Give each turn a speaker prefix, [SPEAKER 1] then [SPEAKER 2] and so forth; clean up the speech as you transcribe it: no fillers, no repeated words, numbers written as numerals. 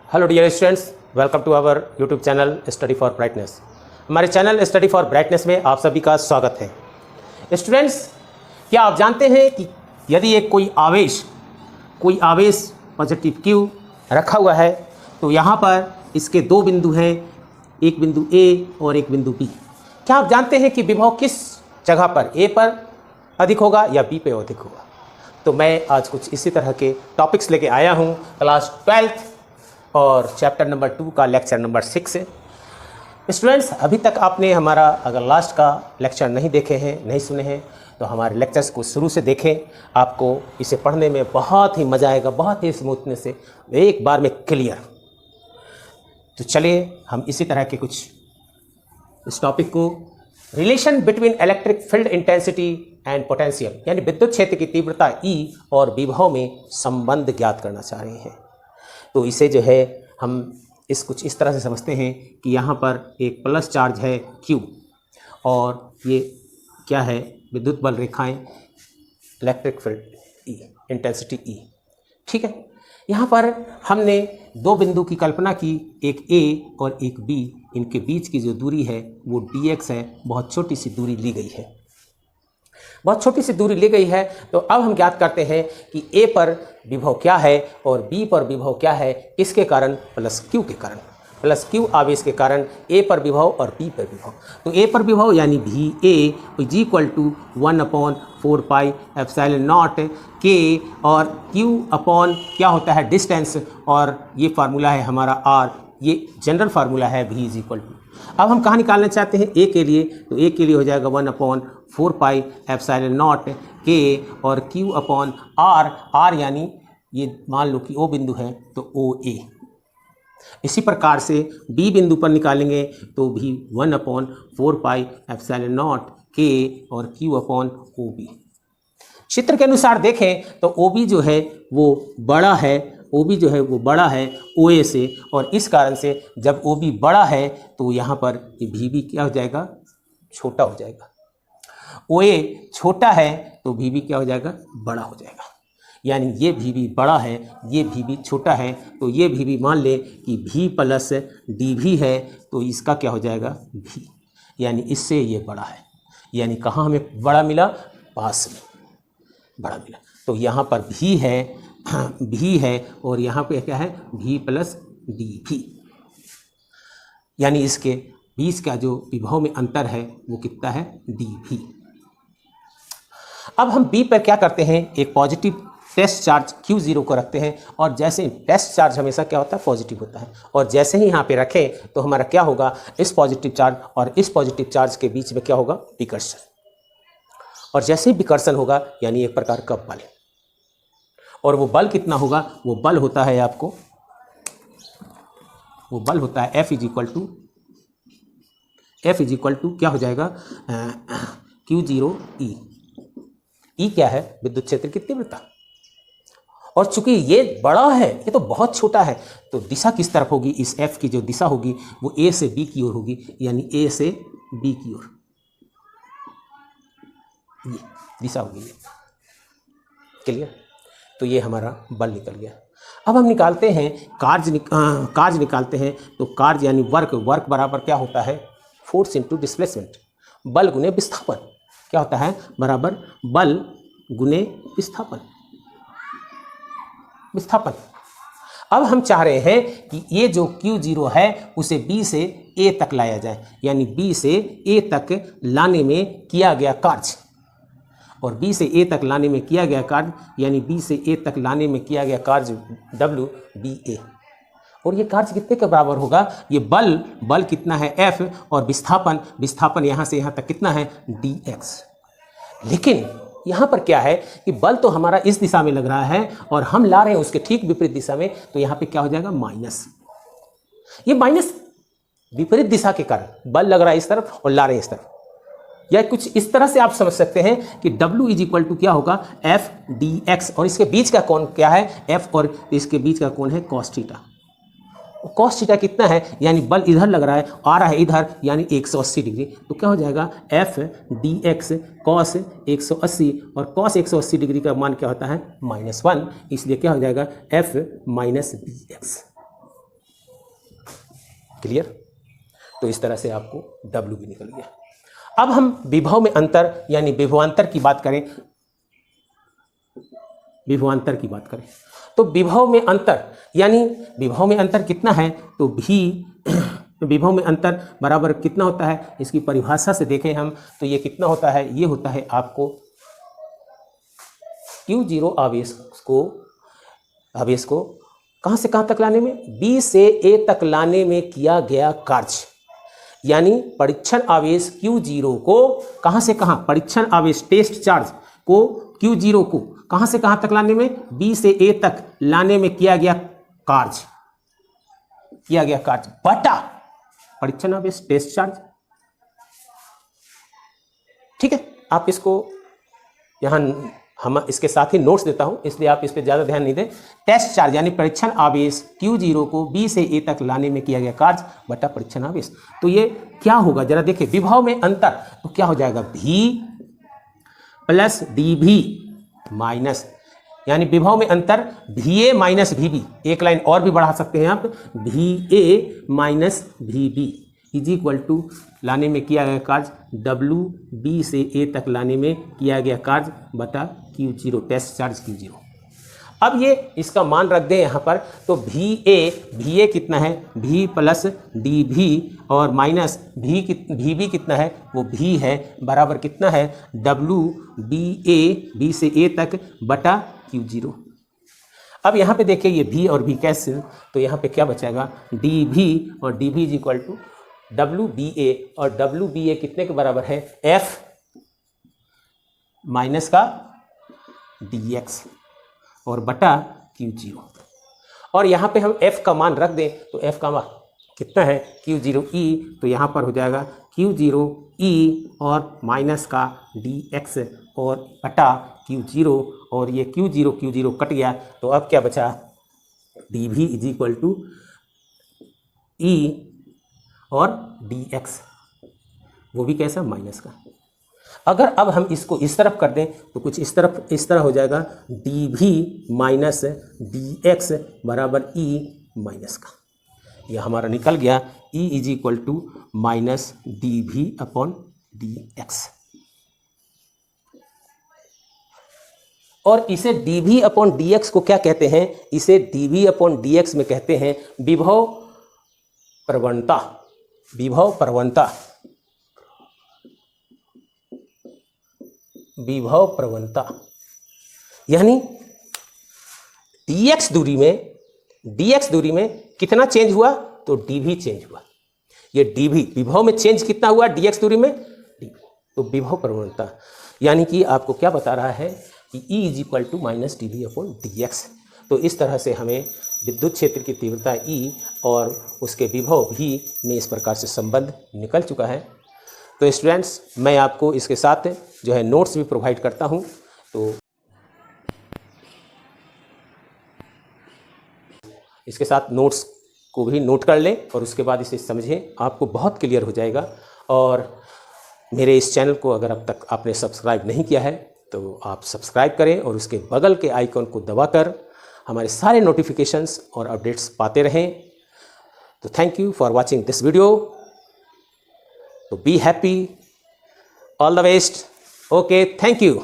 [SPEAKER 1] Hello dear students, welcome to our YouTube channel study for brightness. हमारे channel study for brightness में आप सभी का स्वागत है। स्टूडेंट्स, क्या आप जानते हैं कि यदि एक कोई आवेश पॉजिटिव Q रखा हुआ है तो यहाँ पर इसके दो बिंदु हैं, एक बिंदु A और एक बिंदु B। क्या आप जानते हैं कि विभव किस जगह पर A पर अधिक होगा या B पे अधिक होगा? तो मैं आज कुछ इसी तरह के टॉपिक्स लेके आया हूँ क्लास 12th और चैप्टर नंबर 2 का लेक्चर नंबर 6 है। स्टूडेंट्स, अभी तक आपने हमारा अगर लास्ट का लेक्चर नहीं देखे हैं, नहीं सुने हैं, तो हमारे लेक्चर्स को शुरू से देखें। आपको इसे पढ़ने में बहुत ही मज़ा आएगा, बहुत ही स्मूथनेस से, एक बार में क्लियर। तो चलिए हम इसी तरह के कुछ इस टॉपिक को relation between electric field intensity and potential, यानी विद्युत क्षेत्र की तीव्रता E और विभव में संबंध ज्ञात करना चाह रहे हैं। तो इसे जो है हम कुछ इस तरह से समझते हैं कि यहाँ पर एक प्लस चार्ज है Q और ये क्या है, विद्युत बल रेखाएं, electric field E, intensity E। ठीक है, यहाँ पर हमने दो बिंदु की कल्पना की, एक A और एक B। इनके बीच की जो दूरी है वो dx है, बहुत छोटी सी दूरी ली गई है, बहुत छोटी सी दूरी ली गई है। तो अब हम ज्ञात करते हैं कि A पर विभव क्या है और B पर विभव क्या है, किसके कारण? प्लस Q के कारण, प्लस Q आवेश के कारण A पर विभव और B पर विभव। तो A पर विभव यानी VA is equal to 1/4 pi epsilon naught K और Q अपॉन क्या होता है, डिस्टेंस, और ये फार्मूला है हमारा R, ये जनरल फार्मूला है V इज इक्वल टू। अब हम कहाँ निकालना चाहते हैं A के लिए? तो A के लिए हो जाएगा 1/4 पाई एप्सिलॉन नॉट K और Q अपॉन R यानी ये मान लो कि O बिंदु है तो OA। इसी प्रकार से B बिंदु पर निकालेंगे तो भी 1/4 पाई एप्सिलॉन नॉट K और Q अपॉन OB। चित्र के अनुसार देखें तो OB जो है वो बड़ा है, OB जो है वो बड़ा है OA से, और इस कारण से जब OB बड़ा है तो यहाँ पर ये VB क्या हो जाएगा, छोटा हो जाएगा। OA छोटा है तो VB क्या हो जाएगा, बड़ा हो जाएगा। यानी ये VB बड़ा है, ये VB छोटा है, तो ये VB मान ले कि V प्लस DV है, तो इसका क्या हो जाएगा, V, यानी इससे ये बड़ा है। यानी कहाँ हमें बड़ा मिला, पास में बड़ा मिला। तो यहाँ पर V है और यहाँ पे क्या है, V प्लस DV, यानी इसके बीच का जो विभव में अंतर है वो कितना है, DV। अब हम B पर क्या करते हैं, एक पॉजिटिव टेस्ट चार्ज Q0 को रखते हैं, और जैसे टेस्ट चार्ज हमेशा क्या होता है, पॉजिटिव होता है, और जैसे ही यहाँ पे रखें तो हमारा क्या होगा, इस पॉजिटिव चार्ज और इस पॉजिटिव चार्ज के बीच में क्या होगा, विकर्षण, और जैसे ही विकर्षण होगा यानी एक प्रकार का बल, और वो बल कितना होगा, वो बल होता है आपको, वो बल होता है F इज इक्वल टू क्या हो जाएगा, Q0E। E क्या है, विद्युत क्षेत्र की तीव्रता, और चूंकि ये बड़ा है, ये तो बहुत छोटा है, तो दिशा किस तरफ होगी, इस F की जो दिशा होगी वो A से B की ओर होगी, यानी A से B की ओर ये दिशा होगी, ये क्लियर। तो ये हमारा बल निकल गया। अब हम निकालते हैं कार्य निकालते हैं। तो कार्य यानी वर्क बराबर क्या होता है, फोर्स इनटू डिस्प्लेसमेंट, बल गुने विस्थापन, क्या होता है, बराबर बल गुने विस्थापन। अब हम चाह रहे हैं कि ये जो Q0 है उसे B से A तक लाया जाए, यानी B से A तक लाने में किया गया कार्य, और B से A तक लाने में किया गया कार्य, यानी B से A तक लाने में किया गया कार्य WBA। और ये कार्य कितने के बराबर होगा, ये बल कितना है F, और विस्थापन यहाँ से यहाँ तक कितना है, dx। लेकिन यहाँ पर क्या है कि बल तो हमारा इस दिशा में लग रहा है और हम ला रहे हैं उसके ठीक विपरीत दिशा में, तो यहाँ पे क्या हो जाएगा, माइनस। ये माइनस विपरीत दिशा के कारण बल लग रहा है इस तरफ और ला रहे हैं इस तरफ, या कुछ इस तरह से आप समझ सकते हैं कि W इज इक्वल टू क्या होगा, F dx, और इसके बीच का कोण क्या है, F, और इसके बीच का कोण है cos थीटा। cos थीटा कितना है, यानी बल इधर लग रहा है, आ रहा है इधर, यानी 180 डिग्री। तो क्या हो जाएगा, F dx cos 180, और cos 180 डिग्री का मान क्या होता है, -1, इसलिए क्या हो जाएगा, F - dx। क्लियर। तो इस तरह से आपको W भी निकल गया। अब हम विभव में अंतर यानी विभवांतर की बात करें, विभवांतर की बात करें तो विभव में अंतर यानी विभव में अंतर कितना है, तो भी विभव में अंतर बराबर कितना होता है, इसकी परिभाषा से देखें हम तो ये कितना होता है, ये होता है आपको Q0 आवेश को कहाँ से कहाँ तक लाने में, B से A तक लाने में किया गया कार्य। यानी परीक्षण आवेश Q0 को कहाँ से कहाँ, परीक्षण आवेश टेस्ट चार्ज को Q0 को कहाँ से कहाँ तक लाने में, B से A तक लाने में किया गया कार्य बटा परीक्षण आवेश टेस्ट चार्ज। ठीक है, आप इसको यहाँ हम इसके साथ ही नोट्स देता हूं, इसलिए आप इस पर ज़्यादा ध्यान नहीं दें। टेस्ट चार्ज यानी परीक्षण आवेश Q0 को B से A तक लाने में किया गया कार्य बटा परीक्षण आवेश। तो ये क्या होगा जरा देखिए, विभव में अंतर तो क्या हो जाएगा, V प्लस DV माइनस, यानी विभव में अंतर VA माइनस VB, एक लाइन और भी बढ़ा सकते हैं आप, VA minus VB is equal to लाने में किया गया कार्य W B से A तक लाने में किया गया कार्य बटा Q0 टेस्ट चार्ज Q0। अब ये इसका मान रख दें यहाँ पर, तो VA कितना है, V प्लस DV और माइनस VB कितना है, वो V है, बराबर कितना है WBA B से A तक बटा Q0। अब यहाँ पे देखिए ये V और V कैंसिल, तो यहाँ पे क्या बचेगा, DV और DV is equal to WBA और WBA कितने के बराबर है, F माइनस का DX और बटा Q0। और यहाँ पे हम F का मान रख दें तो F का मान कितना है, Q0E, तो यहाँ पर हो जाएगा Q0E और माइनस का DX और बटा Q0, और ये Q0 कट गया, तो अब क्या बचा, DV is equal to E और DX, वो भी कैसा, माइनस का। अगर अब हम इसको इस तरफ कर दें तो कुछ इस तरह हो जाएगा, DV माइनस DX बराबर E माइनस का। यह हमारा निकल गया E is equal to minus DV upon DX। और इसे DV अपॉन DX को क्या कहते हैं, इसे DV अपॉन DX में कहते हैं विभव प्रवणता। विभव प्रवणता यानी DX दूरी में कितना चेंज हुआ, तो DV चेंज हुआ। ये DV विभव में चेंज कितना हुआ, DX दूरी में DV, तो विभव प्रवणता यानी कि आपको क्या बता रहा है कि E is equal to minus DV upon DX। तो इस तरह से हमें विद्युत क्षेत्र की तीव्रता E और उसके विभव V में इस प्रकार से संबंध निकल चुका है। तो स्टूडेंट्स, मैं आपको इसके साथ जो है नोट्स भी प्रोवाइड करता हूं, तो इसके साथ नोट्स को भी नोट कर लें और उसके बाद इसे समझें, आपको बहुत क्लियर हो जाएगा। और मेरे इस चैनल को अगर अब तक आपने सब्सक्राइब नहीं किया है तो आप सब्सक्राइब करें और उसके बगल के आइकन को दबाकर हमारे सारे नोटिफिकेशंस और अपडेट्स पाते रहें। तो thank you for watching this video. तो be happy, all the best, okay, thank you.